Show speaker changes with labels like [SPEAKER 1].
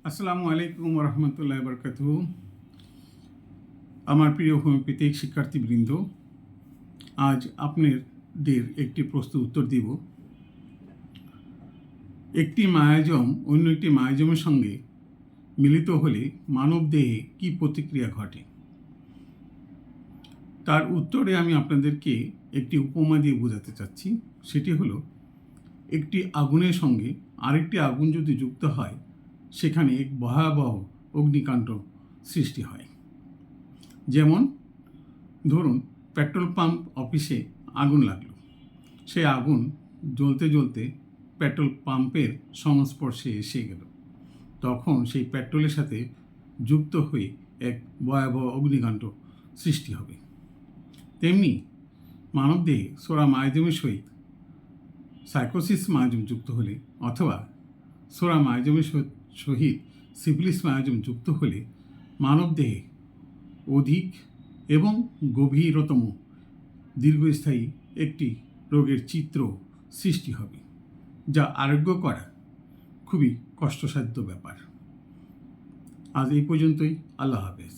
[SPEAKER 1] আসসালামু আলাইকুম রহমতুল্লাহ বরকাতু। আমার প্রিয় হোমিওপ্যাথিক শিক্ষার্থীবৃন্দ, আজ আপনাদের একটি প্রশ্নের উত্তর দিব। একটি মায়াজম অন্য একটি মায়াজমের সঙ্গে মিলিত হলে মানবদেহে কী প্রতিক্রিয়া ঘটে? তার উত্তরে আমি আপনাদেরকে একটি উপমা দিয়ে বোঝাতে চাচ্ছি। সেটি হলো, একটি আগুনের সঙ্গে আরেকটি আগুন যদি যুক্ত হয়, সেখানে এক ভয়াবহ অগ্নিকাণ্ড সৃষ্টি হয়। যেমন ধরুন, পেট্রোল পাম্প অফিসে আগুন লাগলো। সেই আগুন জ্বলতে জ্বলতে পেট্রোল পাম্পের সংস্পর্শে এসে গেল। তখন সেই পেট্রোলের সাথে যুক্ত হয়ে এক ভয়াবহ অগ্নিকাণ্ড সৃষ্টি হবে। তেমনি মানবদেহে সোরা মায়াজমের সহিত সাইকোসিস মায়াজম যুক্ত হলে, অথবা সোরা মায়াজমের সহিত সিফিলিস মায়াজম যুক্ত হলে মানবদেহে অধিক এবং গভীরতম দীর্ঘস্থায়ী একটি রোগের চিত্র সৃষ্টি হবে, যা আরোগ্য করা খুবই কষ্টসাধ্য ব্যাপার। আজ এই পর্যন্তই। আল্লাহ হাফেজ।